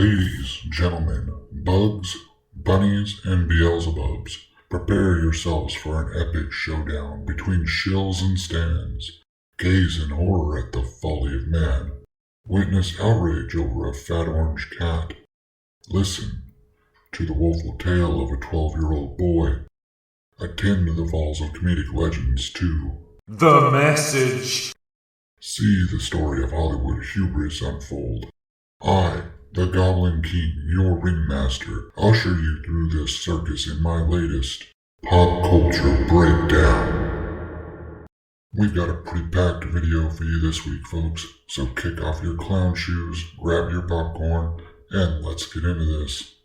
Ladies, gentlemen, bugs, bunnies, and Beelzebubs, prepare yourselves for an epic showdown between shills and stands. Gaze in horror at the folly of man. Witness outrage over a fat orange cat. Listen to the woeful tale of a 12-year-old boy. Attend to the falls of comedic legends too. The message. See the story of Hollywood hubris unfold. I, the Goblin King, your ringmaster, usher you through this circus in my latest pop culture breakdown. We've got a pretty packed video for you this week, folks, so kick off your clown shoes, grab your popcorn, and let's get into this.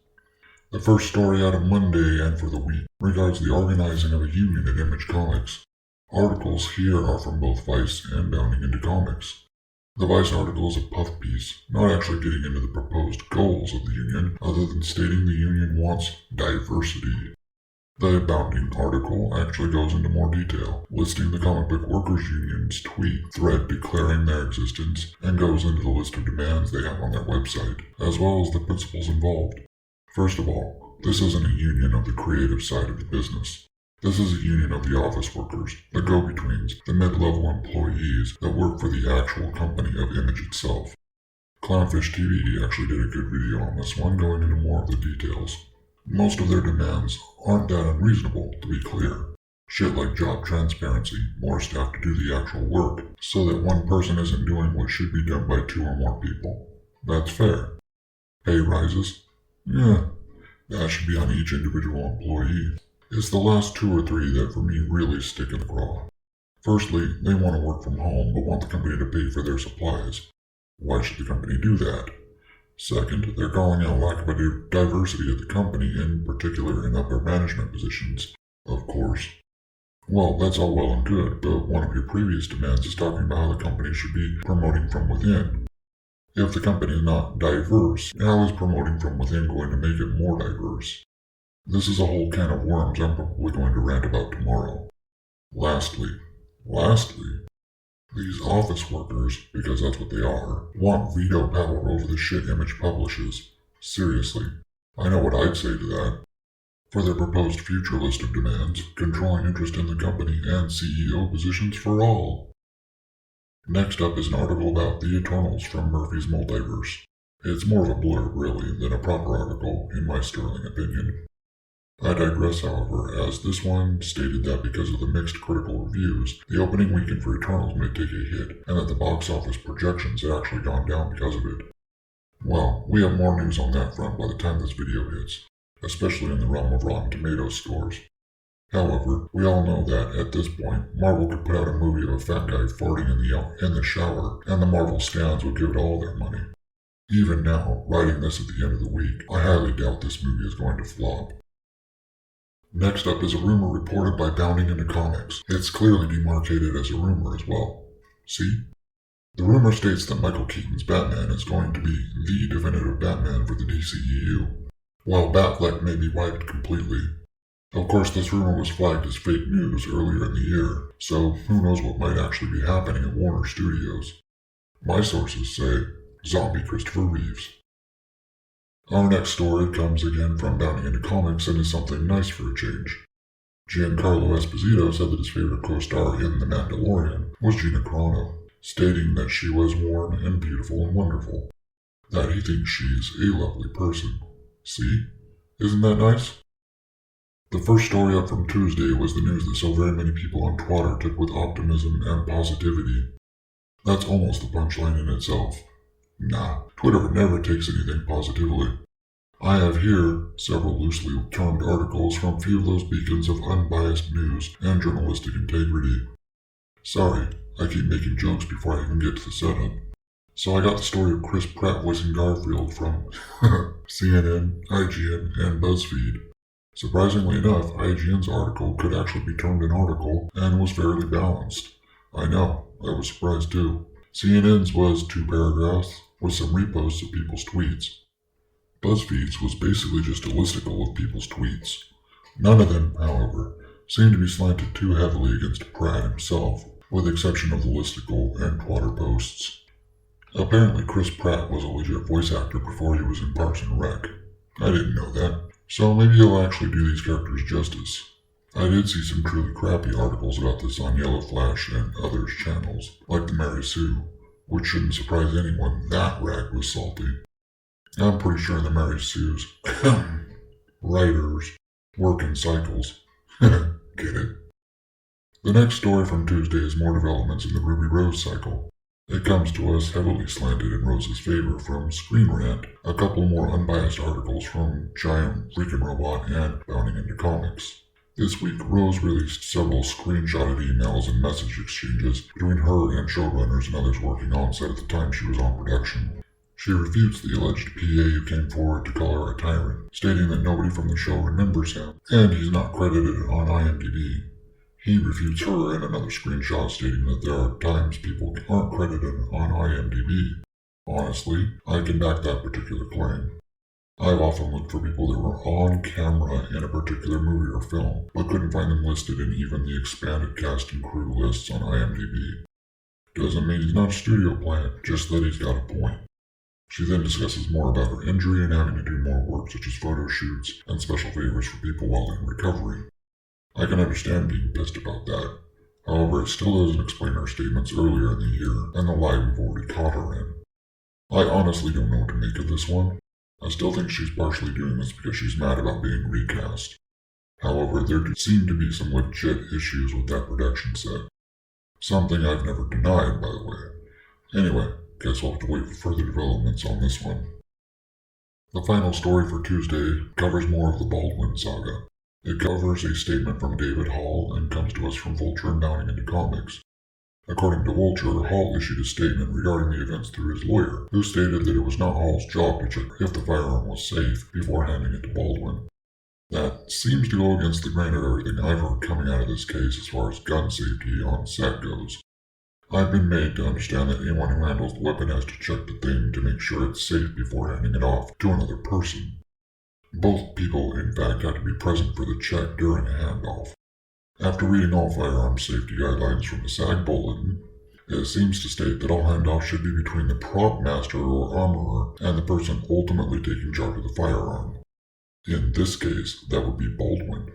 The first story out of Monday and for the week regards the organizing of a union at Image Comics. Articles here are from both Vice and Bounding into Comics. The Vice article is a puff piece, not actually getting into the proposed goals of the union, other than stating the union wants diversity. The Bounding article actually goes into more detail, listing the comic book workers' union's tweet thread declaring their existence, and goes into the list of demands they have on their website, as well as the principles involved. First of all, this isn't a union of the creative side of the business. This is a union of the office workers, the go-betweens, the mid-level employees that work for the actual company of Image itself. Clownfish TV actually did a good video on this one, going into more of the details. Most of their demands aren't that unreasonable, to be clear. Shit like job transparency, more staff to do the actual work, so that one person isn't doing what should be done by two or more people. That's fair. Pay rises? Yeah, that should be on each individual employee. It's the last two or three that for me really stick in the craw. Firstly, they want to work from home but want the company to pay for their supplies. Why should the company do that? Second, they're calling out lack of diversity at the company, in particular in upper management positions, of course. Well, that's all well and good, but one of your previous demands is talking about how the company should be promoting from within. If the company is not diverse, how is promoting from within going to make it more diverse? This is a whole can of worms I'm probably going to rant about tomorrow. Lastly, these office workers, because that's what they are, want veto power over the shit Image publishes. Seriously, I know what I'd say to that. For their proposed future list of demands, controlling interest in the company and CEO positions for all. Next up is an article about the Eternals from Murphy's Multiverse. It's more of a blurb, really, than a proper article, in my sterling opinion. I digress, however, as this one stated that because of the mixed critical reviews, the opening weekend for Eternals may take a hit, and that the box office projections had actually gone down because of it. Well, we have more news on that front by the time this video hits, especially in the realm of Rotten Tomatoes scores. However, we all know that, at this point, Marvel could put out a movie of a fat guy farting in the shower, and the Marvel stans would give it all their money. Even now, writing this at the end of the week, I highly doubt this movie is going to flop. Next up is a rumor reported by Bounding into Comics. It's clearly demarcated as a rumor as well. See? The rumor states that Michael Keaton's Batman is going to be the definitive Batman for the DCEU, while Batfleck may be wiped completely. Of course, this rumor was flagged as fake news earlier in the year, so who knows what might actually be happening at Warner Studios. My sources say, zombie Christopher Reeves. Our next story comes again from Bounding into Comics and is something nice for a change. Giancarlo Esposito said that his favorite co-star in The Mandalorian was Gina Carano, stating that she was warm and beautiful and wonderful, that he thinks she's a lovely person. See? Isn't that nice? The first story up from Tuesday was the news that so very many people on Twitter took with optimism and positivity. That's almost the punchline in itself. Nah, Twitter never takes anything positively. I have here several loosely termed articles from a few of those beacons of unbiased news and journalistic integrity. Sorry, I keep making jokes before I even get to the setup. So I got the story of Chris Pratt voicing Garfield from CNN, IGN, and BuzzFeed. Surprisingly enough, IGN's article could actually be termed an article and was fairly balanced. I know, I was surprised too. CNN's was 2 paragraphs with some reposts of people's tweets. BuzzFeed's was basically just a listicle of people's tweets. None of them, however, seemed to be slanted too heavily against Pratt himself, with the exception of the listicle and Twitter posts. Apparently Chris Pratt was a legit voice actor before he was in Parks and Rec. I didn't know that. So maybe he'll actually do these characters justice. I did see some truly crappy articles about this on Yellow Flash and others' channels, like the Mary Sue, which shouldn't surprise anyone. That rag was salty. I'm pretty sure the Mary Sue's writers work in cycles. Get it? The next story from Tuesday is more developments in the Ruby Rose cycle. It comes to us heavily slanted in Rose's favor from Screen Rant, a couple more unbiased articles from Giant Freaking Robot and Bounding into Comics. This week, Rose released several screenshotted emails and message exchanges between her and showrunners and others working on set at the time she was on production. She refutes the alleged PA who came forward to call her a tyrant, stating that nobody from the show remembers him, and he's not credited on IMDb. He refutes her in another screenshot stating that there are times people aren't credited on IMDb. Honestly, I can back that particular claim. I've often looked for people that were on camera in a particular movie or film, but couldn't find them listed in even the expanded cast and crew lists on IMDb. Doesn't mean he's not a studio plant, just that he's got a point. She then discusses more about her injury and having to do more work such as photo shoots and special favors for people while in recovery. I can understand being pissed about that. However, it still doesn't explain her statements earlier in the year and the lie we've already caught her in. I honestly don't know what to make of this one. I still think she's partially doing this because she's mad about being recast. However, there do seem to be some legit issues with that production set. Something I've never denied, by the way. Anyway, guess we'll have to wait for further developments on this one. The final story for Tuesday covers more of the Baldwin saga. It covers a statement from David Hall and comes to us from Vulture and Bounding into Comics. According to Vulture, Hall issued a statement regarding the events through his lawyer, who stated that it was not Hall's job to check if the firearm was safe before handing it to Baldwin. That seems to go against the grain of everything I've heard coming out of this case as far as gun safety on set goes. I've been made to understand that anyone who handles the weapon has to check the thing to make sure it's safe before handing it off to another person. Both people, in fact, had to be present for the check during a handoff. After reading all firearms safety guidelines from the SAG Bulletin, it seems to state that all handoffs should be between the prop master or armorer and the person ultimately taking charge of the firearm. In this case, that would be Baldwin.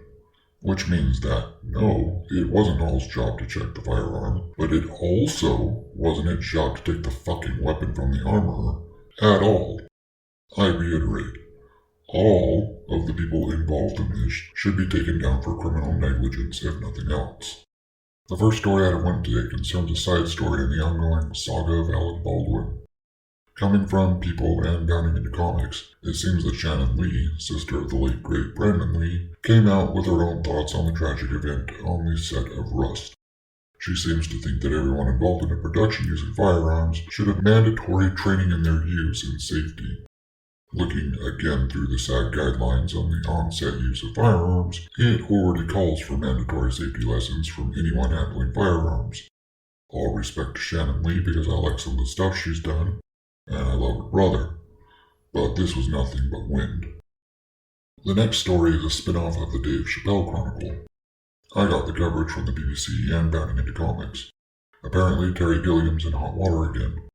Which means that, no, it wasn't Hall's job to check the firearm, but it also wasn't its job to take the fucking weapon from the armorer at all. I reiterate, all of the people involved in this should be taken down for criminal negligence, if nothing else. The first story out of one today concerns a side story in the ongoing saga of Alec Baldwin. Coming from people and Bounding into Comics, it seems that Shannon Lee, sister of the late great Brandon Lee, came out with her own thoughts on the tragic event on the set of Rust. She seems to think that everyone involved in a production using firearms should have mandatory training in their use and safety. Looking again through the SAG guidelines on the on-set use of firearms, it already calls for mandatory safety lessons from anyone handling firearms. All respect to Shannon Lee because I like some of the stuff she's done, and I love her brother, but this was nothing but wind. The next story is a spin-off of the Dave Chappelle Chronicle. I got the coverage from the BBC and Bounding into Comics. Apparently Terry Gilliam's in hot water again.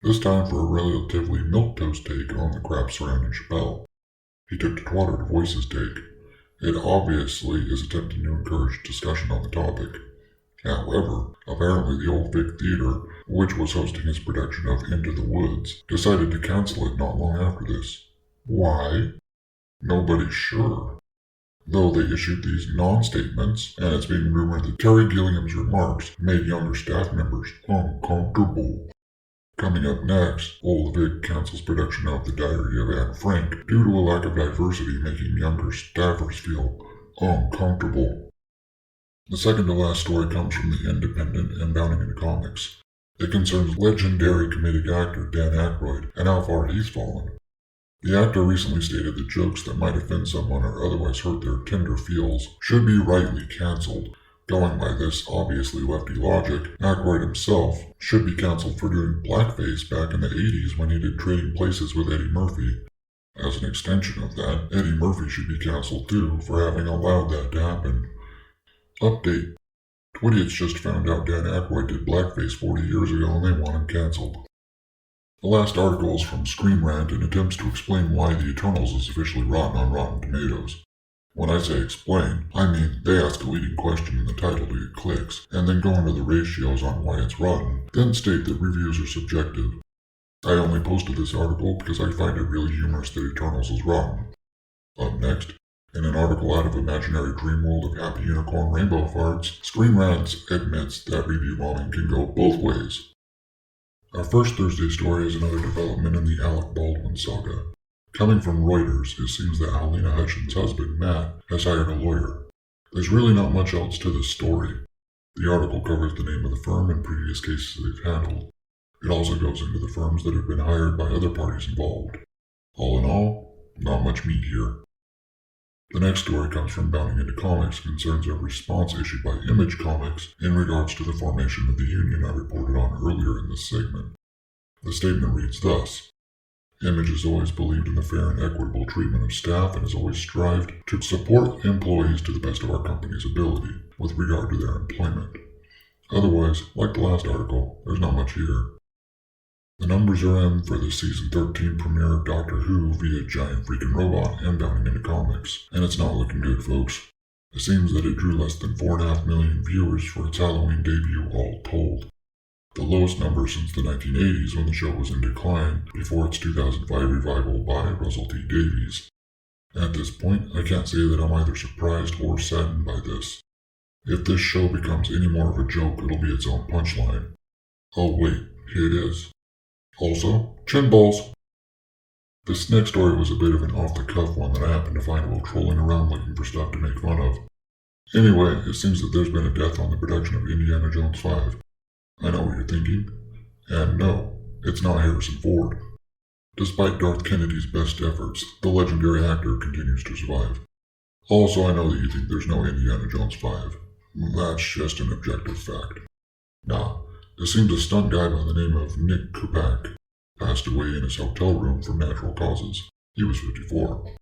This time for a relatively milquetoast take on the crap surrounding Chappelle. He took to Twitter to voice his take. It obviously is attempting to encourage discussion on the topic. However, apparently the Old Vic Theatre, which was hosting his production of Into the Woods, decided to cancel it not long after this. Why? Nobody's sure. Though they issued these non-statements, and it's being rumored that Terry Gilliam's remarks made younger staff members uncomfortable. Coming up next, Old Vic cancels production of The Diary of Anne Frank due to a lack of diversity making younger staffers feel uncomfortable. The second to last story comes from The Independent and Bounding into Comics. It concerns legendary comedic actor Dan Aykroyd and how far he's fallen. The actor recently stated that jokes that might offend someone or otherwise hurt their tender feels should be rightly cancelled. Going by this obviously lefty logic, Aykroyd himself should be cancelled for doing blackface back in the 80s when he did Trading Places with Eddie Murphy. As an extension of that, Eddie Murphy should be cancelled too for having allowed that to happen. Update. Twidiots just found out Dan Aykroyd did blackface 40 years ago and they want him cancelled. The last article is from Scream Rant and attempts to explain why The Eternals is officially rotten on Rotten Tomatoes. When I say explain, I mean they ask a leading question in the title to get clicks, and then go into the ratios on why it's rotten, then state that reviews are subjective. I only posted this article because I find it really humorous that Eternals is rotten. Up next, in an article out of Imaginary Dream World of Happy Unicorn Rainbow Farts, Scream Rants admits that review bombing can go both ways. Our first Thursday story is another development in the Alec Baldwin saga. Coming from Reuters, it seems that Helena Hutchins' husband, Matt, has hired a lawyer. There's really not much else to this story. The article covers the name of the firm and previous cases they've handled. It also goes into the firms that have been hired by other parties involved. All in all, not much meat here. The next story comes from Bounding Into Comics and concerns a response issued by Image Comics in regards to the formation of the union I reported on earlier in this segment. The statement reads thus: Image has always believed in the fair and equitable treatment of staff and has always strived to support employees to the best of our company's ability with regard to their employment. Otherwise, like the last article, there's not much here. The numbers are in for the season 13 premiere of Doctor Who via Giant Freaking Robot and Bounding Into Comics, and it's not looking good, folks. It seems that it drew less than 4.5 million viewers for its Halloween debut all told. The lowest number since the 1980s when the show was in decline before its 2005 revival by Russell T Davies. At this point, I can't say that I'm either surprised or saddened by this. If this show becomes any more of a joke, it'll be its own punchline. Oh wait, here it is. Also, chin balls! This next story was a bit of an off-the-cuff one that I happened to find while trolling around looking for stuff to make fun of. Anyway, it seems that there's been a death on the production of Indiana Jones 5. I know what you're thinking. And no, it's not Harrison Ford. Despite Darth Kennedy's best efforts, the legendary actor continues to survive. Also, I know that you think there's no Indiana Jones 5. That's just an objective fact. Nah, it seems a stunt guy by the name of Nick Kupak passed away in his hotel room from natural causes. He was 54.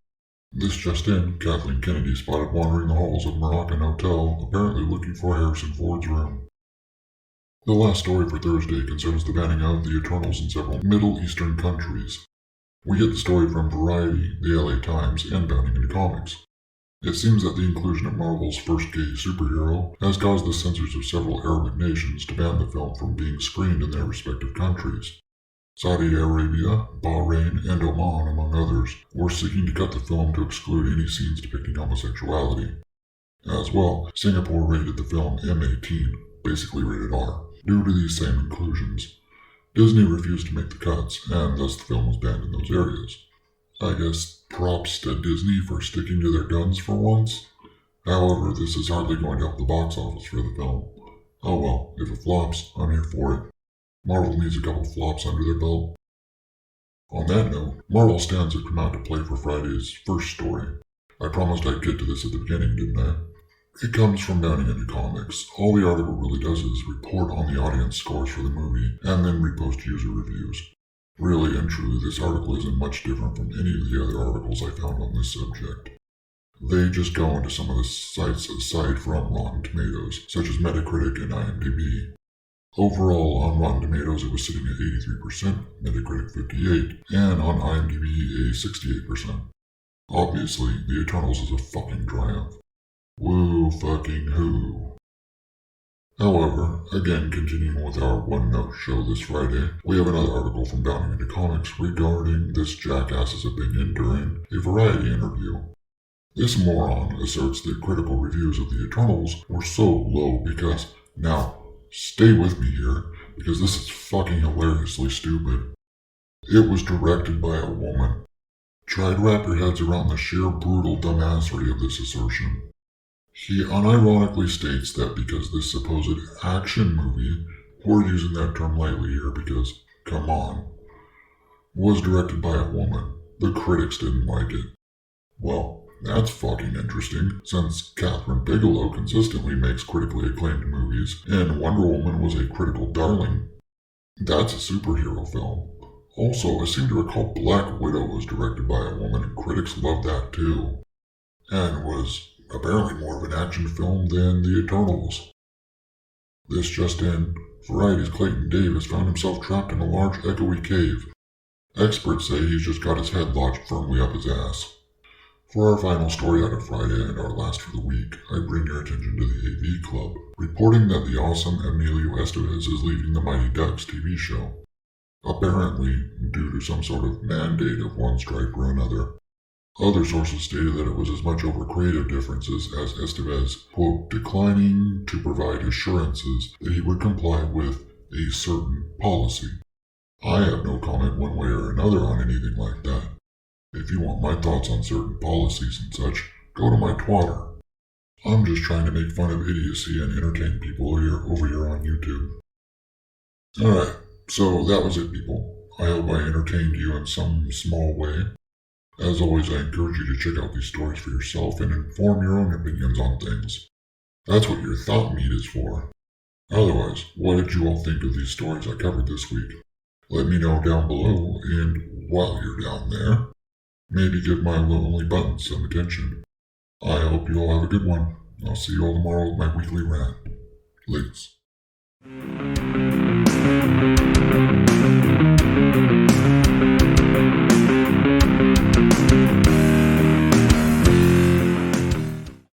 This just in, Kathleen Kennedy spotted wandering the halls of Moroccan Hotel, apparently looking for Harrison Ford's room. The last story for Thursday concerns the banning of the Eternals in several Middle Eastern countries. We get the story from Variety, the LA Times, and Bounding Into Comics. It seems that the inclusion of Marvel's first gay superhero has caused the censors of several Arabic nations to ban the film from being screened in their respective countries. Saudi Arabia, Bahrain, and Oman, among others, were seeking to cut the film to exclude any scenes depicting homosexuality. As well, Singapore rated the film M18, basically rated R, due to these same inclusions. Disney refused to make the cuts, and thus the film was banned in those areas. I guess props to Disney for sticking to their guns for once. However, this is hardly going to help the box office for the film. Oh well, if it flops, I'm here for it. Marvel needs a couple flops under their belt. On that note, Marvel stands have come out to play for Friday's first story. I promised I'd get to this at the beginning, didn't I? It comes from Bounding Into Comics. All the article really does is report on the audience scores for the movie, and then repost user reviews. Really and truly, this article isn't much different from any of the other articles I found on this subject. They just go into some of the sites aside from Rotten Tomatoes, such as Metacritic and IMDb. Overall, on Rotten Tomatoes it was sitting at 83%, Metacritic 58%, and on IMDb a 68%. Obviously, The Eternals is a fucking triumph. Woo fucking who. However, again continuing with our one-note show this Friday, we have another article from Bounding Into Comics regarding this jackass's opinion during a Variety interview. This moron asserts that critical reviews of The Eternals were so low because, now, stay with me here, because this is fucking hilariously stupid. It was directed by a woman. Try to wrap your heads around the sheer brutal dumbassery of this assertion. He unironically states that because this supposed action movie, we're using that term lightly here because, come on, was directed by a woman, the critics didn't like it. Well, that's fucking interesting, since Catherine Bigelow consistently makes critically acclaimed movies, and Wonder Woman was a critical darling. That's a superhero film. Also, I seem to recall Black Widow was directed by a woman and critics loved that too. And was apparently more of an action film than The Eternals. This just in, Variety's Clayton Davis found himself trapped in a large, echoey cave. Experts say he's just got his head lodged firmly up his ass. For our final story out of Friday and our last for the week, I bring your attention to the AV Club, reporting that the awesome Emilio Estovis is leaving the Mighty Ducks TV show. Apparently, due to some sort of mandate of one stripe or another. Other sources stated that it was as much over creative differences as Estovis, quote, declining to provide assurances that he would comply with a certain policy. I have no comment one way or another on anything like that. If you want my thoughts on certain policies and such, go to my Twitter. I'm just trying to make fun of idiocy and entertain people over here on YouTube. Alright, so that was it, people. I hope I entertained you in some small way. As always, I encourage you to check out these stories for yourself and inform your own opinions on things. That's what your thought meat is for. Otherwise, what did you all think of these stories I covered this week? Let me know down below, and while you're down there, maybe give my lonely buttons some attention. I hope you all have a good one. I'll see you all tomorrow with my weekly rant. Latest.